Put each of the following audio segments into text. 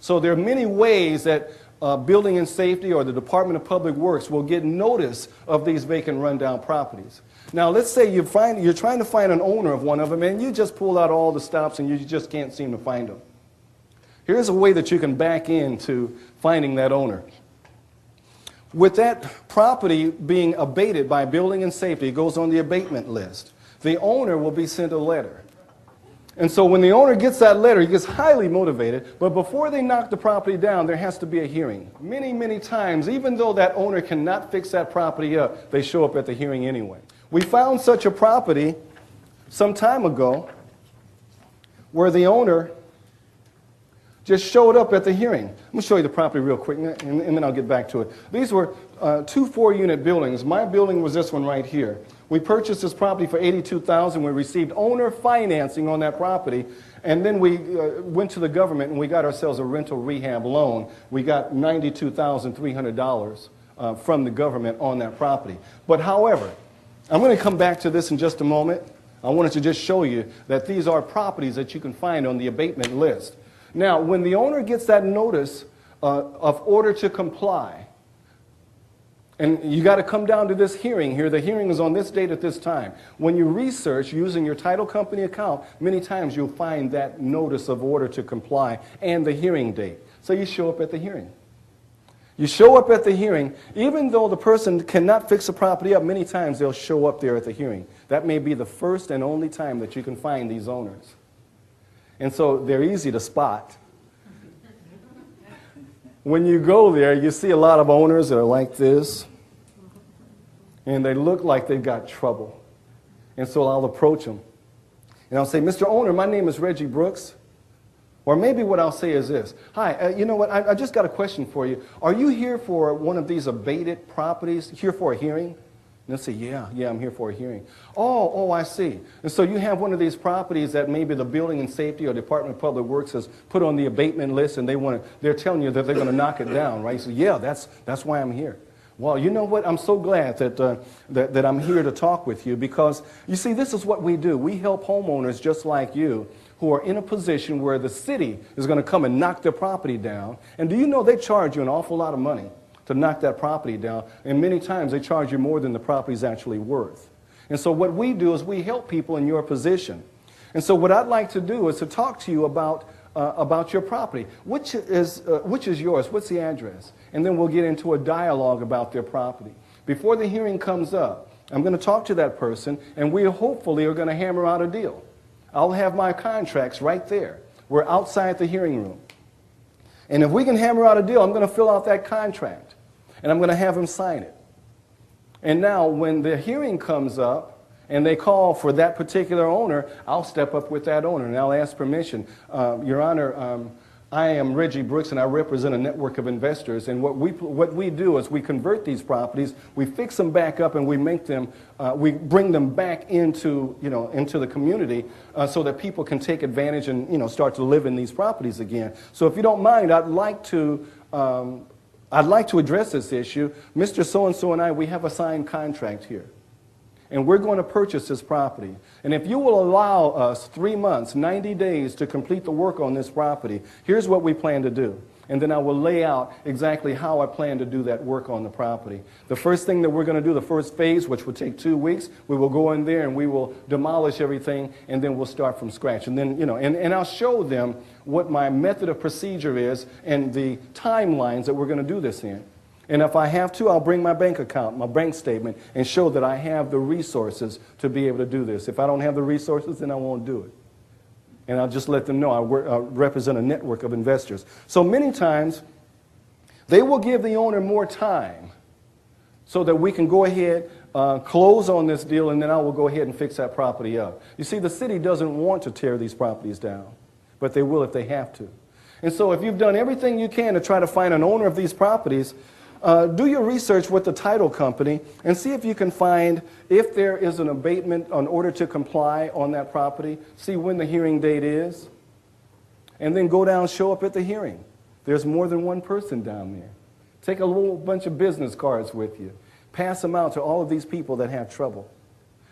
So there are many ways that Building and Safety or the Department of Public Works will get notice of these vacant rundown properties. Now, let's say you're trying to find an owner of one of them, and you just pull out all the stops and you just can't seem to find them. Here's a way that you can back into finding that owner. With that property being abated by Building and Safety, it goes on the abatement list. The owner will be sent a letter. And so when the owner gets that letter, he gets highly motivated, but before they knock the property down, there has to be a hearing. Many, many times, even though that owner cannot fix that property up, they show up at the hearing anyway. We found such a property some time ago where the owner just showed up at the hearing. I'm going to show you the property real quick, and then I'll get back to it. These were two 4-unit buildings. My building was this one right here. We purchased this property for $82,000. We received owner financing on that property, and then we went to the government and we got ourselves a rental rehab loan. We got $92,300 from the government on that property. But however, I'm going to come back to this in just a moment. I wanted to just show you that these are properties that you can find on the abatement list. Now, when the owner gets that notice of order to comply, and you got to come down to this hearing here. The hearing is on this date at this time. When you research using your title company account, many times you'll find that notice of order to comply and the hearing date. So you show up at the hearing. You show up at the hearing, even though the person cannot fix the property up, many times they'll show up there at the hearing. That may be the first and only time that you can find these owners. And so they're easy to spot. When you go there, you see a lot of owners that are like this, and they look like they've got trouble. And so I'll approach them, and I'll say, Mr. Owner, my name is Reggie Brooks. Or maybe what I'll say is this. Hi, you know what, I just got a question for you. Are you here for one of these abated properties, here for a hearing? And they'll say, yeah, I'm here for a hearing. Oh, I see. And so you have one of these properties that maybe the Building and Safety or Department of Public Works has put on the abatement list, and they're telling you that they're going to knock it down, right? So yeah, that's why I'm here. Well, you know what? I'm so glad that I'm here to talk with you, because you see, this is what we do. We help homeowners just like you who are in a position where the city is going to come and knock their property down. And do you know they charge you an awful lot of money to knock that property down, and many times they charge you more than the property is actually worth. And so what we do is we help people in your position. And so what I'd like to do is to talk to you about your property. Which is yours? What's the address? And then we'll get into a dialogue about their property. Before the hearing comes up, I'm going to talk to that person, and we hopefully are going to hammer out a deal. I'll have my contracts right there. We're outside the hearing room. And if we can hammer out a deal, I'm going to fill out that contract, and I'm going to have him sign it. And now when the hearing comes up and they call for that particular owner, I'll step up with that owner and I'll ask permission. Your Honor, I am Reggie Brooks, and I represent a network of investors. And what we do is we convert these properties, we fix them back up, and we make them, we bring them back into the community so that people can take advantage and start to live in these properties again. So if you don't mind, I'd like to address this issue. Mr. So-and-so and I, we have a signed contract here. And we're going to purchase this property. And if you will allow us 3 months, 90 days to complete the work on this property, here's what we plan to do. And then I will lay out exactly how I plan to do that work on the property. The first thing that we're going to do, the first phase, which will take 2 weeks, we will go in there and we will demolish everything, and then we'll start from scratch. And then, and I'll show them what my method of procedure is and the timelines that we're going to do this in. And if I have to, I'll bring my bank account, my bank statement, and show that I have the resources to be able to do this. If I don't have the resources, then I won't do it. And I'll just let them know I represent a network of investors. So many times, they will give the owner more time so that we can go ahead, close on this deal, and then I will go ahead and fix that property up. You see, the city doesn't want to tear these properties down, but they will if they have to. And so if you've done everything you can to try to find an owner of these properties, do your research with the title company and see if you can find if there is an abatement in order to comply on that property. See when the hearing date is. And then go down, show up at the hearing. There's more than one person down there. Take a little bunch of business cards with you. Pass them out to all of these people that have trouble.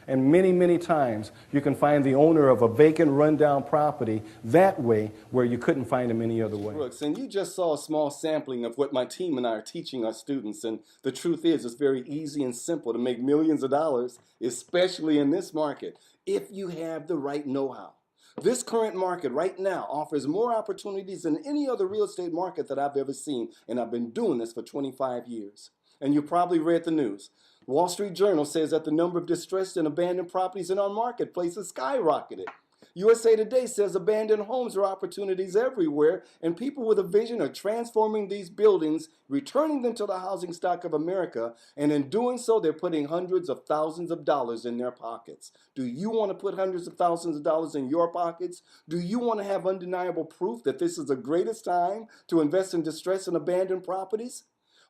And many, many times you can find the owner of a vacant, rundown property that way where you couldn't find him any other way. Brooks, and you just saw a small sampling of what my team and I are teaching our students. And the truth is, it's very easy and simple to make millions of dollars, especially in this market, if you have the right know-how. This current market right now offers more opportunities than any other real estate market that I've ever seen, and I've been doing this for 25 years. And you probably read the news. Wall Street Journal says that the number of distressed and abandoned properties in our marketplace has skyrocketed. USA Today says abandoned homes are opportunities everywhere, and people with a vision are transforming these buildings, returning them to the housing stock of America, and in doing so, they're putting hundreds of thousands of dollars in their pockets. Do you want to put hundreds of thousands of dollars in your pockets? Do you want to have undeniable proof that this is the greatest time to invest in distressed and abandoned properties?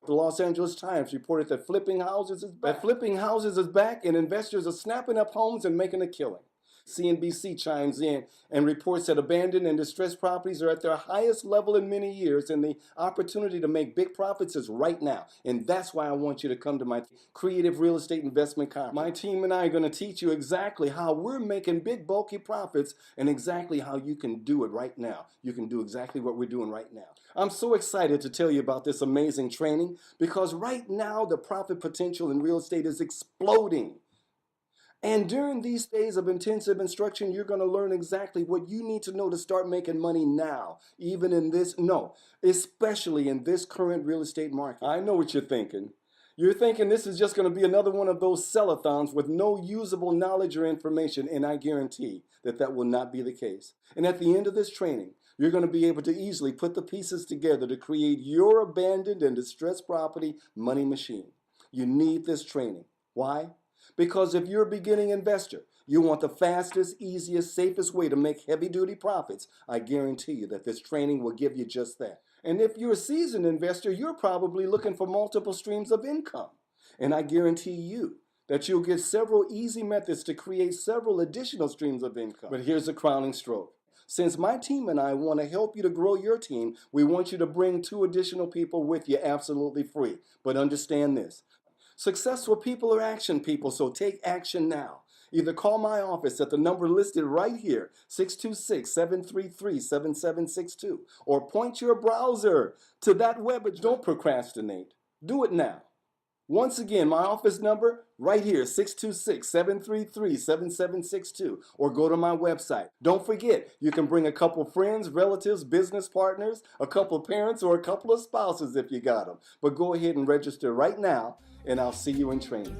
The Los Angeles Times reported that flipping houses is back, and investors are snapping up homes and making a killing. CNBC chimes in and reports that abandoned and distressed properties are at their highest level in many years, and the opportunity to make big profits is right now. And that's why I want you to come to my Creative Real Estate Investment Conference. My team and I are going to teach you exactly how we're making big, bulky profits and exactly how you can do it right now. You can do exactly what we're doing right now. I'm so excited to tell you about this amazing training because right now the profit potential in real estate is exploding. And during these days of intensive instruction, you're going to learn exactly what you need to know to start making money now, especially in this current real estate market. I know what you're thinking. You're thinking this is just going to be another one of those sell-a-thons with no usable knowledge or information, and I guarantee that that will not be the case. And at the end of this training, you're going to be able to easily put the pieces together to create your abandoned and distressed property money machine. You need this training. Why? Because if you're a beginning investor, you want the fastest, easiest, safest way to make heavy-duty profits, I guarantee you that this training will give you just that. And if you're a seasoned investor, you're probably looking for multiple streams of income. And I guarantee you that you'll get several easy methods to create several additional streams of income. But here's the crowning stroke. Since my team and I want to help you to grow your team, we want you to bring 2 additional people with you absolutely free. But understand this. Successful people are action people, so take action now. Either call my office at the number listed right here, 626-733-7762, or point your browser to that web address. Don't procrastinate. Do it now. Once again, my office number right here, 626-733-7762, or go to my website. Don't forget, you can bring a couple friends, relatives, business partners, a couple parents, or a couple of spouses if you got them. But go ahead and register right now, and I'll see you in training.